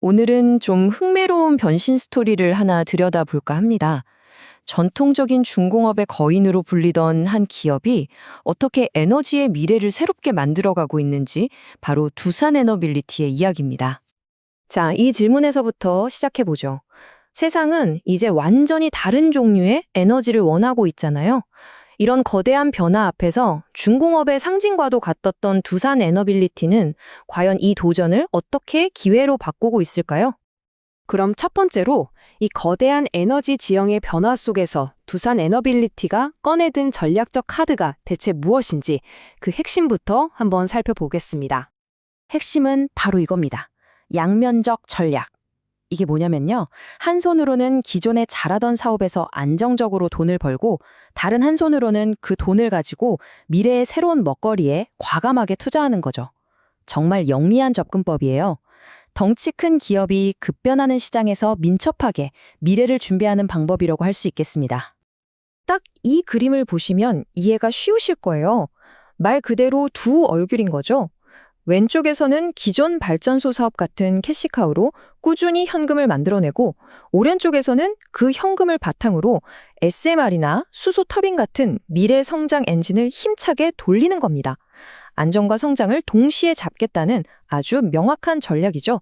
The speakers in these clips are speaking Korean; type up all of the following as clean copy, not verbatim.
오늘은 좀 흥미로운 변신 스토리를 하나 들여다볼까 합니다. 전통적인 중공업의 거인으로 불리던 한 기업이 어떻게 에너지의 미래를 새롭게 만들어가고 있는지 바로 두산 에너빌리티의 이야기입니다. 자, 이 질문에서부터 시작해보죠. 세상은 이제 완전히 다른 종류의 에너지를 원하고 있잖아요. 이런 거대한 변화 앞에서 중공업의 상징과도 같았던 두산 에너빌리티는 과연 이 도전을 어떻게 기회로 바꾸고 있을까요? 그럼 첫 번째로 이 거대한 에너지 지형의 변화 속에서 두산 에너빌리티가 꺼내든 전략적 카드가 대체 무엇인지 그 핵심부터 한번 살펴보겠습니다. 핵심은 바로 이겁니다. 양면적 전략. 이게 뭐냐면요. 한 손으로는 기존에 잘하던 사업에서 안정적으로 돈을 벌고 다른 한 손으로는 그 돈을 가지고 미래의 새로운 먹거리에 과감하게 투자하는 거죠. 정말 영리한 접근법이에요. 덩치 큰 기업이 급변하는 시장에서 민첩하게 미래를 준비하는 방법이라고 할 수 있겠습니다. 딱 이 그림을 보시면 이해가 쉬우실 거예요. 말 그대로 두 얼굴인 거죠. 왼쪽에서는 기존 발전소 사업 같은 캐시카우로 꾸준히 현금을 만들어내고 오른쪽에서는 그 현금을 바탕으로 SMR이나 수소 터빈 같은 미래 성장 엔진을 힘차게 돌리는 겁니다. 안정과 성장을 동시에 잡겠다는 아주 명확한 전략이죠.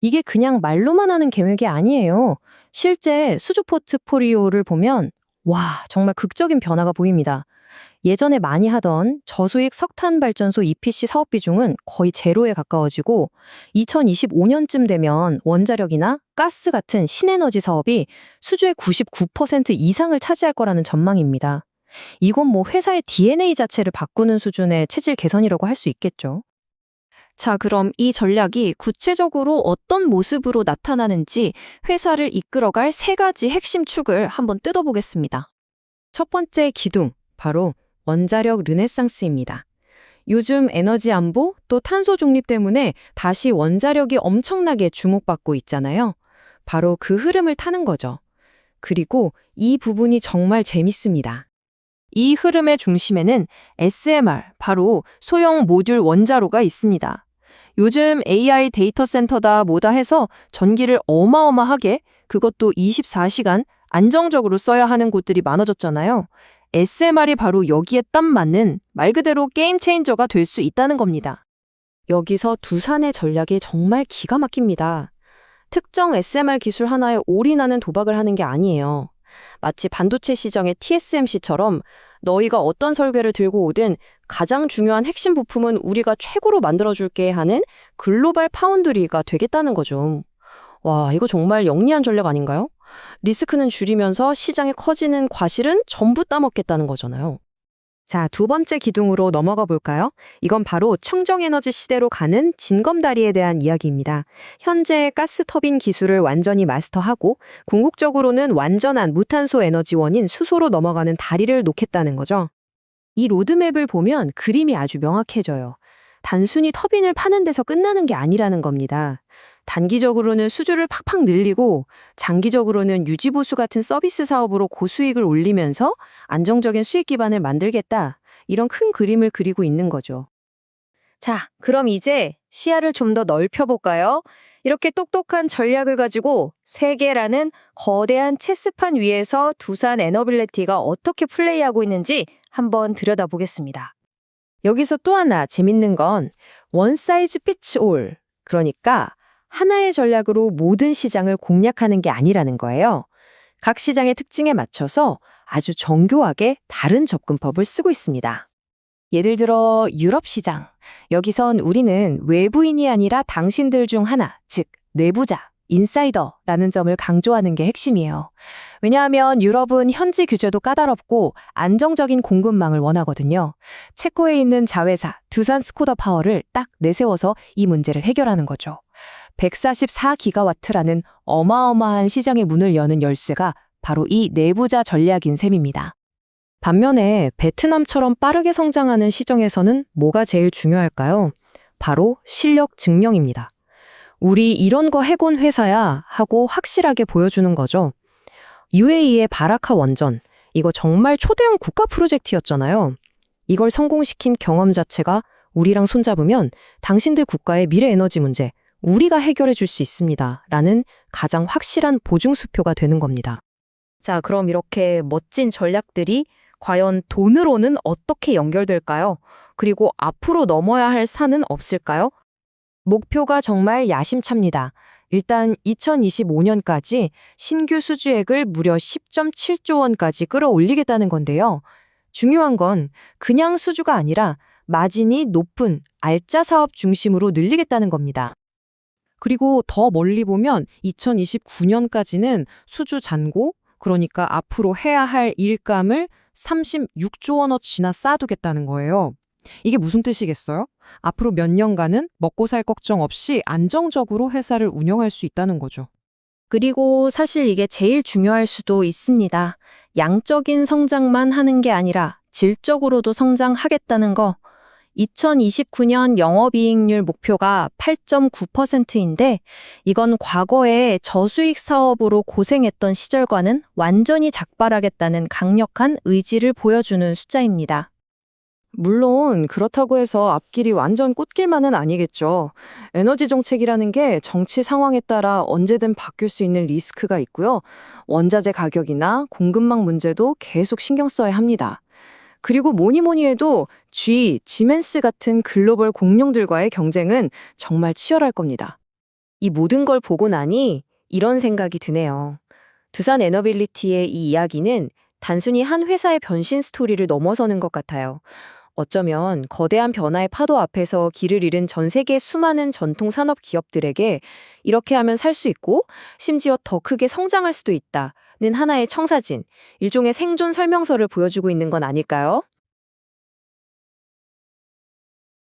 이게 그냥 말로만 하는 계획이 아니에요. 실제 수주 포트포리오를 보면 와, 정말 극적인 변화가 보입니다. 예전에 많이 하던 저수익 석탄 발전소 EPC 사업 비중은 거의 제로에 가까워지고 2025년쯤 되면 원자력이나 가스 같은 신에너지 사업이 수주의 99% 이상을 차지할 거라는 전망입니다. 이건 뭐 회사의 DNA 자체를 바꾸는 수준의 체질 개선이라고 할 수 있겠죠. 자, 그럼 이 전략이 구체적으로 어떤 모습으로 나타나는지 회사를 이끌어갈 세 가지 핵심 축을 한번 뜯어보겠습니다. 첫 번째 기둥, 바로 원자력 르네상스입니다. 요즘 에너지 안보 또 탄소 중립 때문에 다시 원자력이 엄청나게 주목받고 있잖아요. 바로 그 흐름을 타는 거죠. 그리고 이 부분이 정말 재밌습니다. 이 흐름의 중심에는 SMR, 바로 소형 모듈 원자로가 있습니다. 요즘 AI 데이터 센터다 뭐다 해서 전기를 어마어마하게, 그것도 24시간 안정적으로 써야 하는 곳들이 많아졌잖아요. SMR이 바로 여기에 딱 맞는 말 그대로 게임 체인저가 될 수 있다는 겁니다. 여기서 두산의 전략이 정말 기가 막힙니다. 특정 SMR 기술 하나에 올인하는 도박을 하는 게 아니에요. 마치 반도체 시장의 TSMC처럼 너희가 어떤 설계를 들고 오든 가장 중요한 핵심 부품은 우리가 최고로 만들어줄게 하는 글로벌 파운드리가 되겠다는 거죠. 와, 이거 정말 영리한 전략 아닌가요? 리스크는 줄이면서 시장이 커지는 과실은 전부 따먹겠다는 거잖아요. 자, 두 번째 기둥으로 넘어가 볼까요? 이건 바로 청정에너지 시대로 가는 징검다리에 대한 이야기입니다. 현재 가스터빈 기술을 완전히 마스터하고 궁극적으로는 완전한 무탄소 에너지원인 수소로 넘어가는 다리를 놓겠다는 거죠. 이 로드맵을 보면 그림이 아주 명확해져요. 단순히 터빈을 파는 데서 끝나는 게 아니라는 겁니다. 단기적으로는 수주를 팍팍 늘리고 장기적으로는 유지보수 같은 서비스 사업으로 고수익을 올리면서 안정적인 수익 기반을 만들겠다. 이런 큰 그림을 그리고 있는 거죠. 자, 그럼 이제 시야를 좀 더 넓혀볼까요? 이렇게 똑똑한 전략을 가지고 세계라는 거대한 체스판 위에서 두산 에너빌리티가 어떻게 플레이하고 있는지 한번 들여다보겠습니다. 여기서 또 하나 재밌는 건 원 사이즈 피츠 올, 그러니까 하나의 전략으로 모든 시장을 공략하는 게 아니라는 거예요. 각 시장의 특징에 맞춰서 아주 정교하게 다른 접근법을 쓰고 있습니다. 예를 들어 유럽 시장. 여기선 우리는 외부인이 아니라 당신들 중 하나, 즉 내부자, 인사이더라는 점을 강조하는 게 핵심이에요. 왜냐하면 유럽은 현지 규제도 까다롭고 안정적인 공급망을 원하거든요. 체코에 있는 자회사 두산 스코다 파워를 딱 내세워서 이 문제를 해결하는 거죠. 144기가와트라는 어마어마한 시장의 문을 여는 열쇠가 바로 이 내부자 전략인 셈입니다. 반면에 베트남처럼 빠르게 성장하는 시장에서는 뭐가 제일 중요할까요? 바로 실력 증명입니다. 우리 이런 거 해본 회사야 하고 확실하게 보여주는 거죠. UAE의 바라카 원전, 이거 정말 초대형 국가 프로젝트였잖아요. 이걸 성공시킨 경험 자체가 우리랑 손잡으면 당신들 국가의 미래 에너지 문제 우리가 해결해 줄 수 있습니다. 라는 가장 확실한 보증수표가 되는 겁니다. 자, 그럼 이렇게 멋진 전략들이 과연 돈으로는 어떻게 연결될까요? 그리고 앞으로 넘어야 할 산은 없을까요? 목표가 정말 야심찹니다. 일단 2025년까지 신규 수주액을 무려 10.7조 원까지 끌어올리겠다는 건데요. 중요한 건 그냥 수주가 아니라 마진이 높은 알짜 사업 중심으로 늘리겠다는 겁니다. 그리고 더 멀리 보면 2029년까지는 수주 잔고, 그러니까 앞으로 해야 할 일감을 36조 원어치나 쌓아두겠다는 거예요. 이게 무슨 뜻이겠어요? 앞으로 몇 년간은 먹고 살 걱정 없이 안정적으로 회사를 운영할 수 있다는 거죠. 그리고 사실 이게 제일 중요할 수도 있습니다. 양적인 성장만 하는 게 아니라 질적으로도 성장하겠다는 거. 2029년 영업이익률 목표가 8.9%인데 이건 과거에 저수익 사업으로 고생했던 시절과는 완전히 작발하겠다는 강력한 의지를 보여주는 숫자입니다. 물론 그렇다고 해서 앞길이 완전 꽃길만은 아니겠죠. 에너지 정책이라는 게 정치 상황에 따라 언제든 바뀔 수 있는 리스크가 있고요. 원자재 가격이나 공급망 문제도 계속 신경 써야 합니다. 그리고 뭐니 해도 지멘스 같은 글로벌 공룡들과의 경쟁은 정말 치열할 겁니다. 이 모든 걸 보고 나니 이런 생각이 드네요. 두산 에너빌리티의 이 이야기는 단순히 한 회사의 변신 스토리를 넘어서는 것 같아요. 어쩌면 거대한 변화의 파도 앞에서 길을 잃은 전 세계 수많은 전통 산업 기업들에게 이렇게 하면 살 수 있고 심지어 더 크게 성장할 수도 있다는 하나의 청사진, 일종의 생존 설명서를 보여주고 있는 건 아닐까요?